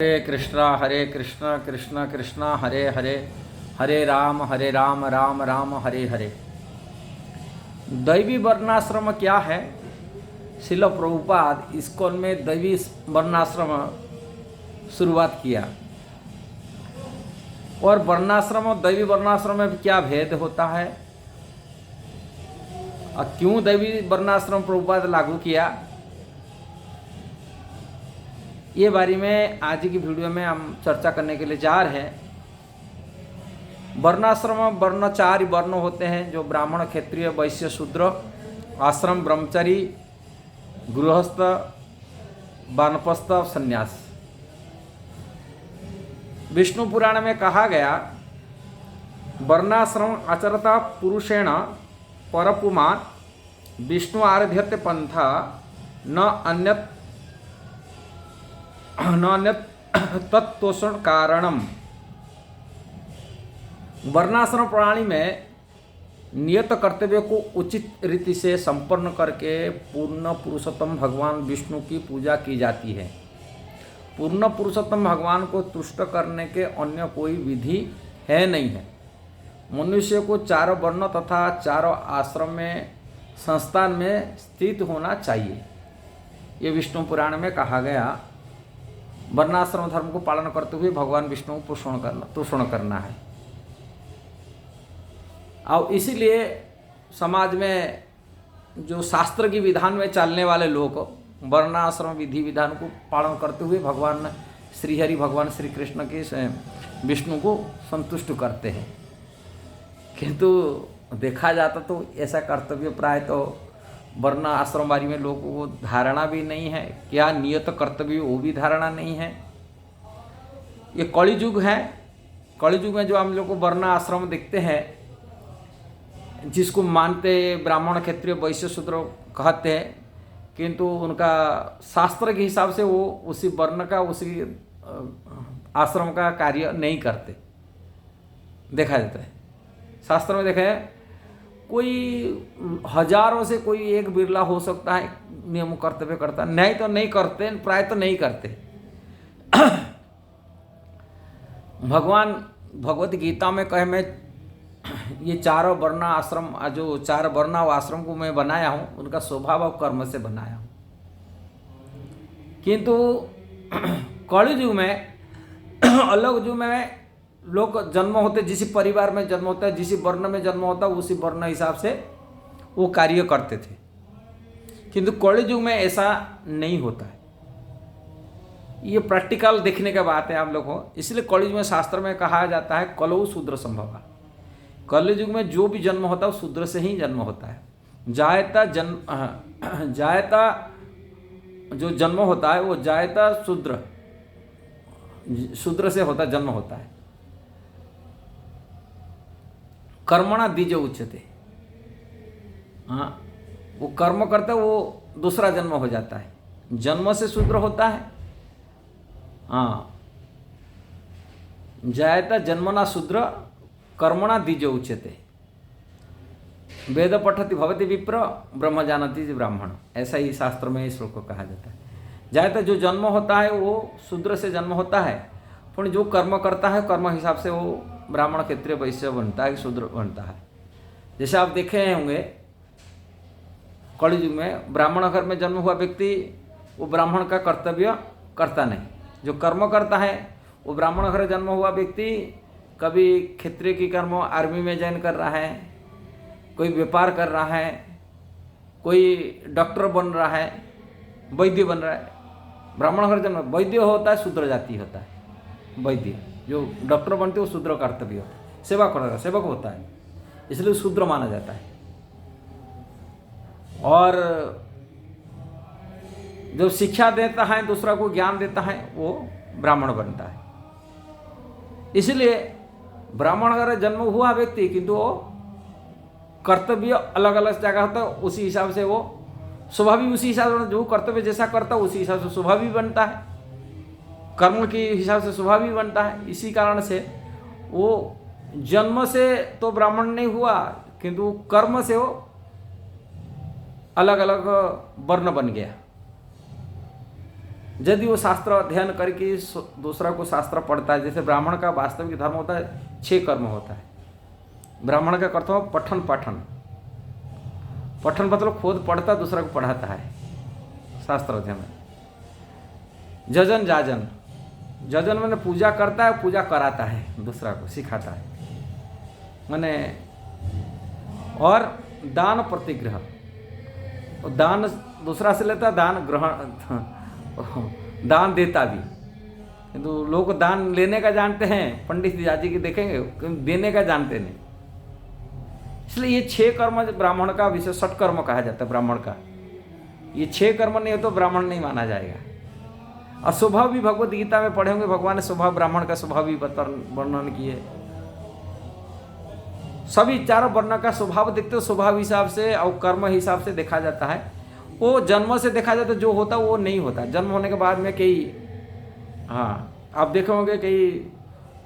हरे कृष्णा कृष्णा कृष्णा हरे हरे, हरे राम राम राम हरे हरे। दैवी वर्णाश्रम क्या है? श्रील प्रभुपाद इस्कॉन में दैवी वर्णाश्रम शुरुआत किया। और वर्णाश्रम और दैवी वर्णाश्रम में क्या भेद होता है और क्यों दैवी वर्णाश्रम प्रभुपाद लागू किया, ये बारे में आज की वीडियो में हम चर्चा करने के लिए जा रहे हैं। वर्णाश्रम वर्ण चार वर्ण होते हैं, जो ब्राह्मण, क्षत्रिय, वैश्य, शूद्र। आश्रम ब्रह्मचारी, गृहस्थ, वानप्रस्थ, संन्यास। विष्णु पुराण में कहा गया, वर्णाश्रम आचरता पुरुषेण परपुमान् विष्णु आराध्यते पंथा न अन्यत तत्तोषण कारणम। वर्णाश्रम प्रणाली में नियत कर्तव्य को उचित रीति से संपन्न करके पूर्ण पुरुषोत्तम भगवान विष्णु की पूजा की जाती है। पूर्ण पुरुषोत्तम भगवान को तुष्ट करने के अन्य कोई विधि है नहीं है। मनुष्य को चारों वर्ण तथा चारों आश्रम में संस्थान में स्थित होना चाहिए। ये विष्णु पुराण में कहा गया। वर्णाश्रम धर्म को पालन करते हुए भगवान विष्णु को पोषण करना है। और इसीलिए समाज में जो शास्त्र की विधान में चलने वाले लोग वर्णाश्रम विधि विधान को पालन करते हुए भगवान श्रीहरि, भगवान श्री कृष्ण के विष्णु को संतुष्ट करते हैं। किंतु देखा जाता तो ऐसा कर्तव्य प्राय तो वर्ण आश्रमवारी में लोगों को धारणा भी नहीं है। क्या नियत कर्तव्य वो भी धारणा नहीं है। ये कलियुग है। कलियुग में जो हम लोग को वर्ण आश्रम देखते हैं, जिसको मानते ब्राह्मण, क्षत्रिय, वैश्य, शूद्र कहते हैं, किंतु उनका शास्त्र के हिसाब से वो उसी वर्ण का, उसी आश्रम का कार्य नहीं करते। देखा जाता है शास्त्र में। देखें, कोई हजारों से कोई एक बिरला हो सकता है नियम कर्तव्य करता, नहीं तो नहीं करते, प्राय तो नहीं करते। भगवान भगवत गीता में कहे, मैं ये चारों वर्ण आश्रम, जो चार वर्ण आश्रम को मैं बनाया हूँ, उनका स्वभाव और कर्म से बनाया हूँ। किंतु कलियुग में अलग युग में लोग जन्म होते, जिस परिवार में जन्म होता है, जिस वर्ण में जन्म होता है, उसी वर्ण हिसाब से वो कार्य करते थे। किंतु कलियुग में ऐसा नहीं होता है। ये प्रैक्टिकल देखने का बात है हम लोग को। इसलिए कलियुग में शास्त्र में कहा जाता है, कलौ शूद्र संभव। कलियुग में जो भी जन्म होता है वो शूद्र से ही जन्म होता है। जायता जो जन्म होता है वो जायता शूद्र से होता, जन्म होता है। कर्मणा द्विज उच्यते। हाँ, वो कर्म करता है, वो दूसरा जन्म हो जाता है। जन्म से शूद्र होता है। हाँ, जायता जन्मना शूद्र कर्मणा द्विज उच्यते। वेद पठति भवति विप्र ब्रह्म जानति ब्राह्मण। ऐसा ही शास्त्र में इस श्लोक को कहा जाता है। जायता जो जन्म होता है वो शूद्र से जन्म होता है, पर जो कर्म करता है कर्म हिसाब से वो ब्राह्मण, क्षत्रिय, वैश्य बनता है, शूद्र बनता है। जैसे आप देखे होंगे कलियुग में ब्राह्मण घर में जन्म हुआ व्यक्ति वो ब्राह्मण का कर्तव्य करता नहीं। जो कर्म करता है वो ब्राह्मण घर जन्म हुआ व्यक्ति कभी क्षत्रिय की कर्म आर्मी में ज्वाइन कर रहा है, कोई व्यापार कर रहा है, कोई डॉक्टर बन रहा है, वैद्य बन रहा है। ब्राह्मण घर जन्म वैद्य होता है, शूद्र जाति होता है। वैद्य जो डॉक्टर बनते हैं वो शूद्र कर्तव्य होता है, सेवा कर सेवक होता है, इसलिए शूद्र माना जाता है। और जो शिक्षा देता है, दूसरा को ज्ञान देता है, वो ब्राह्मण बनता है। इसलिए ब्राह्मण अगर जन्म हुआ व्यक्ति, किंतु वो कर्तव्य अलग अलग जगह होता है, उसी हिसाब से वो स्वभाव भी उसी हिसाब से, जो कर्तव्य जैसा करता है उसी हिसाब से स्वभाव भी बनता है, कर्म के हिसाब से स्वभाव भी बनता है। इसी कारण से वो जन्म से तो ब्राह्मण नहीं हुआ, किंतु कर्म से वो अलग अलग वर्ण बन गया। यदि वो शास्त्र अध्ययन करके दूसरा को शास्त्र पढ़ता है, जैसे ब्राह्मण का वास्तविक धर्म होता है 6 कर्म होता है। ब्राह्मण का कर्तव्य पठन पाठन, पठन मतलब खुद पढ़ता दूसरा को पढ़ाता है शास्त्र अध्ययन में। जजन जाजन, जजन मैंने पूजा करता है, पूजा कराता है, दूसरा को सिखाता है मैंने। और दान प्रतिग्रह, और दान दूसरा से लेता, दान ग्रहण, दान देता भी। किंतु लोग दान लेने का जानते हैं, पंडित जी की देखेंगे, देने का जानते नहीं। इसलिए ये 6 कर्म ब्राह्मण का विशेष षटकर्म कहा जाता है ब्राह्मण का। ये 6 कर्म नहीं हो तो ब्राह्मण नहीं माना जाएगा। और स्वभाव भी भगवत गीता में पढ़े होंगे, भगवान ने स्वभाव, ब्राह्मण का स्वभाव भी वर्णन किए। सभी चारों वर्ण का स्वभाव देखते हो, स्वभाव हिसाब से और कर्म हिसाब से देखा जाता है। वो जन्म से देखा जाता है, जो होता वो नहीं होता। जन्म होने के बाद में कई, हाँ आप देखे होंगे कई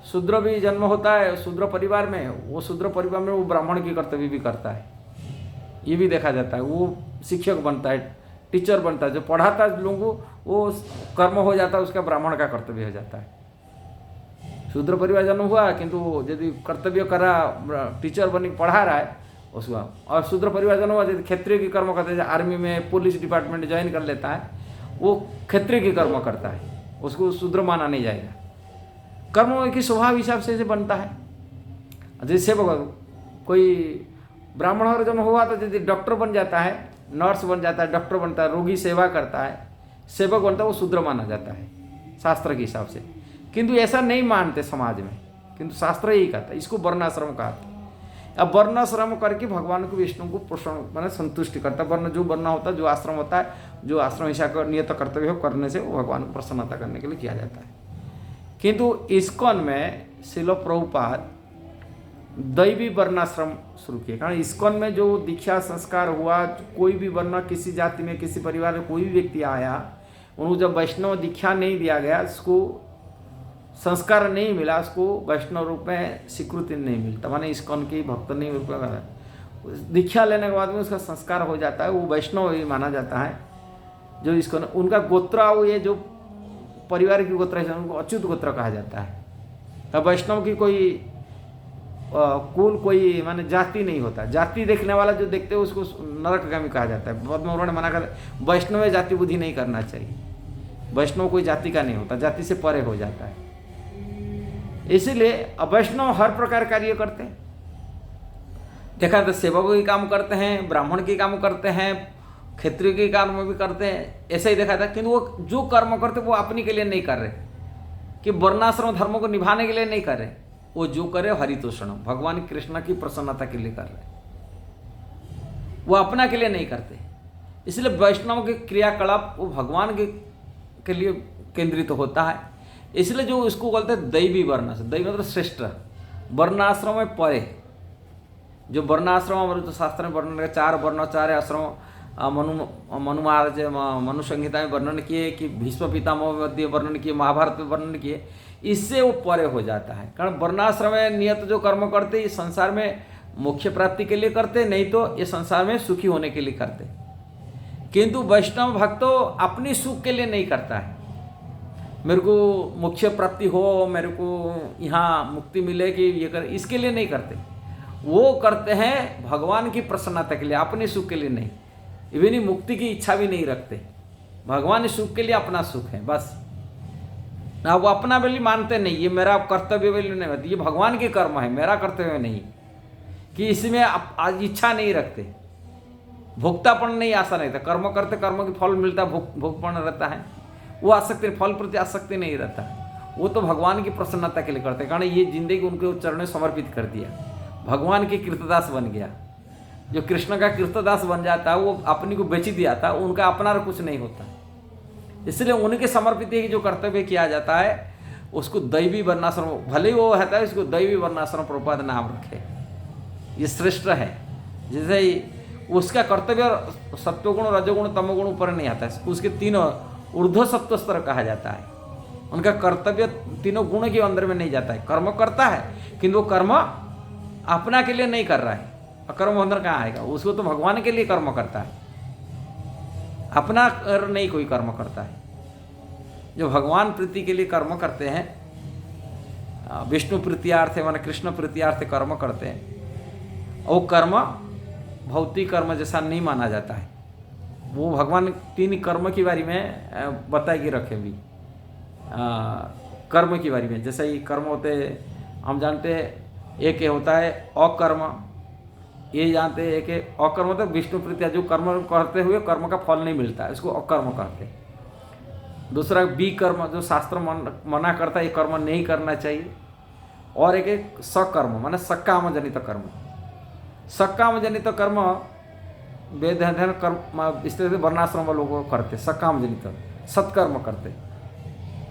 शूद्र भी जन्म होता है शूद्र परिवार में, वो शूद्र परिवार में वो ब्राह्मण की कर्तव्य भी करता है, ये भी देखा जाता है। वो शिक्षक बनता है, टीचर बनता है, जो पढ़ाता है लोगों को, वो कर्म हो जाता है, उसका ब्राह्मण का कर्तव्य हो जाता है। शूद्र परिवार जन्म हुआ किंतु यदि कर्तव्य करा, टीचर बन के पढ़ा रहा है उसका। और शूद्र परिवार जन्म हुआ यदि क्षत्रिय की कर्म करते हैं, आर्मी में पुलिस डिपार्टमेंट ज्वाइन कर लेता है, वो क्षत्रिय की कर्म करता है, उसको शूद्र माना नहीं जाएगा। कर्म की स्वभाव हिसाब से बनता है। जैसे कोई ब्राह्मण और जन्म हुआ तो यदि डॉक्टर बन जाता है, नर्स बन जाता है, डॉक्टर बनता है, रोगी सेवा करता है, सेवक बनता है, वो शूद्र माना जाता है शास्त्र के हिसाब से। किंतु ऐसा नहीं मानते समाज में, किंतु शास्त्र यही कहता है, इसको वर्णाश्रम कहते हैं। अब वर्णाश्रम करके भगवान को, विष्णु को पोषण मैंने संतुष्टि करता है। वर्ण जो वर्ण होता है, जो आश्रम होता है, जो आश्रम हिसाब का नियत कर्तव्य हो करने से वो भगवान को प्रसन्नता करने के लिए किया जाता है। किंतु इस्कॉन में श्रील प्रभुपाद दैवी वर्णाश्रम शुरू किए। कारण इस्कॉन में जो दीक्षा संस्कार हुआ, कोई भी वर्ण, किसी जाति में, किसी परिवार में कोई भी व्यक्ति आया, उनको जब वैष्णव दीक्षा नहीं दिया गया, उसको संस्कार नहीं मिला, उसको वैष्णव रूप में स्वीकृति नहीं मिलता, माने इस्कॉन के भक्त नहीं रूप में। दीक्षा लेने के बाद में उसका संस्कार हो जाता है, वो वैष्णव ही माना जाता है। जो इस्कॉन, उनका गोत्र, वो ये जो परिवार की गोत्र है, उनको अच्युत गोत्र कहा जाता है। अब वैष्णव की कोई कुल, कोई माने जाति नहीं होता। जाति देखने वाला जो देखते हैं उसको नरकगामी कहा जाता है। बहुत में उन्होंने मना कर, वैष्णव जाति बुद्धि नहीं करना चाहिए। वैष्णव कोई जाति का नहीं होता, जाति से परे हो जाता है। इसीलिए वैष्णव हर प्रकार कार्य करते हैं। देखा तो सेवकों की काम करते हैं, ब्राह्मण की काम करते हैं, क्षत्रिय के कर्म भी करते हैं, ऐसा ही देखा था। किंतु वो जो कर्म करते वो अपने के लिए नहीं कर रहे, कि वर्णाश्रम धर्मों को निभाने के लिए नहीं कर रहे, वो जो करे हरितोषण, भगवान कृष्ण की प्रसन्नता के लिए कर रहे, वो अपना के लिए नहीं करते। इसलिए वैष्णव के क्रियाकलाप वो भगवान के लिए केंद्रित होता है। इसलिए जो इसको बोलते हैं दैवी वर्ण, दैवी मतलब श्रेष्ठ, वर्णाश्रम में परे। जो वर्णाश्रम हमारे तो शास्त्र में वर्णन, 4 वर्ण 4 आश्रम मनु महाराज मनु संहिता में वर्णन किए, कि भीष्म पितामह मध्य वर्णन किए, महाभारत में वर्णन किए। इससे वो परे हो जाता है। कारण वर्णाश्रम में नियत जो कर्म करते इस संसार में मोक्ष प्राप्ति के लिए करते, नहीं तो ये संसार में सुखी होने के लिए करते। किंतु वैष्णव भक्त तो अपनी सुख के लिए नहीं करता है, मेरे को मोक्ष प्राप्ति हो, मेरे को यहाँ मुक्ति मिले कि ये कर, इसके लिए नहीं करते। वो करते हैं भगवान की प्रसन्नता के लिए, अपने सुख के लिए नहीं। इवन मुक्ति की इच्छा भी नहीं रखते, भगवान सुख के लिए अपना सुख है बस। ना वो अपना वैल्यू मानते नहीं, ये मेरा कर्तव्य वैल्यू नहीं होती, ये भगवान के कर्म है, मेरा कर्तव्य नहीं, कि इसमें आज इच्छा नहीं रखते, भोक्तापन नहीं आशा नहीं था। कर्म करते कर्म की फल मिलता, भोगपन रहता है, वो आसक्ति, फल प्रति आसक्ति नहीं रहता। वो तो भगवान की प्रसन्नता के लिए करते, कारण ये जिंदगी उनके चरणों समर्पित कर दिया, भगवान के कीर्तदास बन गया। जो कृष्ण का कीर्तदास बन जाता है वो अपनी को बेच दिया था, उनका अपना कुछ नहीं होता। इसलिए उनके समर्पित ही जो कर्तव्य किया जाता है उसको दैवी वर्णाश्रम, भले ही वो रहता है उसको दैवी वर्णाश्रम प्रभुपाद नाम रखे, ये श्रेष्ठ है। जैसे ही उसका कर्तव्य सत्वगुण, रजोगुण, तमोगुण ऊपर नहीं आता है, उसके 3 ऊर्ध्व सत्व स्तर कहा जाता है। उनका कर्तव्य 3 गुण के अंदर में नहीं जाता है। कर्म करता है किंतु वो कर्म अपना के लिए नहीं कर रहा है, अकर्म अंदर कहाँ आएगा? उसको तो भगवान के लिए कर्म करता है, अपना नहीं कोई कर्म करता है। जो भगवान प्रीति के लिए कर्म करते हैं, विष्णु प्रीत्यार्थ माने कृष्ण प्रीत्यार्थ कर्म करते हैं, वो कर्म भौतिक कर्म जैसा नहीं माना जाता है। वो भगवान 3 कर्म के बारे में बताएगी रखे भी, कर्म के बारे में। जैसे ही कर्म होते हम जानते हैं, एक होता है अकर्म, ये जानते हैं। एक अकर्म होता है विष्णु प्रीत्या, जो कर्म करते हुए कर्म का फल नहीं मिलता है, इसको अकर्म कहते हैं। दूसरा विकर्म, जो शास्त्र मना करता है ये कर्म नहीं करना चाहिए। और एक सकर्म माने सकाम जनित कर्म। सकाम जनित कर्म वेद अध्ययन कर्म इस तरह से वर्णाश्रम वालों को करते, सकाम जनित सत्कर्म करते।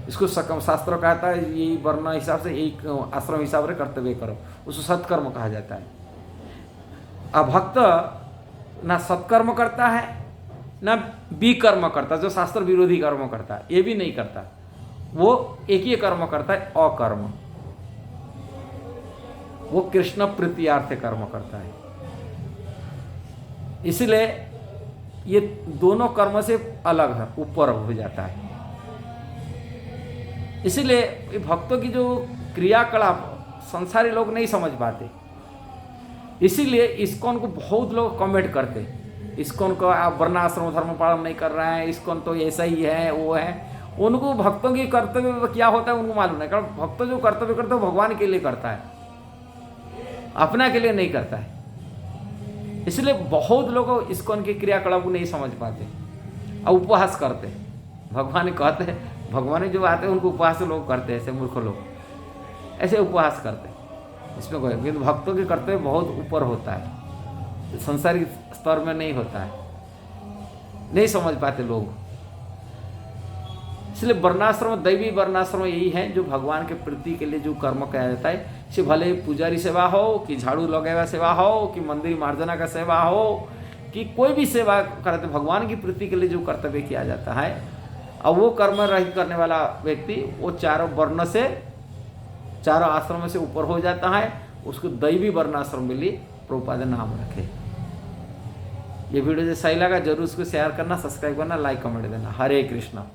इसको सकम शास्त्र कहता है, यही वर्ण हिसाब से यही आश्रम हिसाब से कर्तव्य करो, उसको सत्कर्म कहा जाता है। अब भक्त ना सत्कर्म करता है ना विकर्म करता, जो शास्त्र विरोधी कर्म करता है ये भी नहीं करता। वो एक ही कर्म करता है, अकर्म। वो कृष्ण प्रीत्यार्थ कर्म करता है। इसलिए ये दोनों कर्म से अलग है, ऊपर हो जाता है। इसलिए भक्तों की जो क्रियाकलाप संसारी लोग नहीं समझ पाते, इसीलिए इस्कॉन को बहुत लोग कमेंट करते। इस्कॉन को आप वर्णाश्रम धर्म पालन नहीं कर रहे हैं, इस्कॉन तो ऐसा ही है, वो है। उनको भक्तों की कर्तव्य क्या होता है उनको मालूम नहीं। कारण भक्त जो कर्तव्य करता है भगवान के लिए करता है, अपना के लिए नहीं करता है। इसलिए बहुत लोग इस्कॉन की क्रियाकलाप को नहीं समझ पाते और उपवास करते। भगवान कहते हैं, भगवान जो आते हैं उनको उपवास लोग करते हैं, ऐसे मूर्ख लोग ऐसे उपवास करते हैं। इसमें कोई, किंतु भक्तों के कर्तव्य बहुत ऊपर होता है, संसारिक स्तर में नहीं होता है, नहीं समझ पाते लोग। इसलिए वर्णाश्रम, दैवी वर्णाश्रम यही है जो भगवान के प्रीति के लिए जो कर्म किया जाता है, से भले पुजारी सेवा हो कि झाड़ू लगावा सेवा हो कि मंदिर मार्जना का सेवा हो कि कोई भी सेवा करते, भगवान की प्रीति के लिए जो कर्तव्य किया जाता है, और वो कर्म रहित करने वाला व्यक्ति वो चारों वर्ण से, चारों आश्रम से ऊपर हो जाता है, उसको दैवी वर्णाश्रम के लिए प्रभुपाद नाम रखे। ये वीडियो जो सही लगा जरूर उसको शेयर करना, सब्सक्राइब करना, लाइक कमेंट देना। हरे कृष्णा।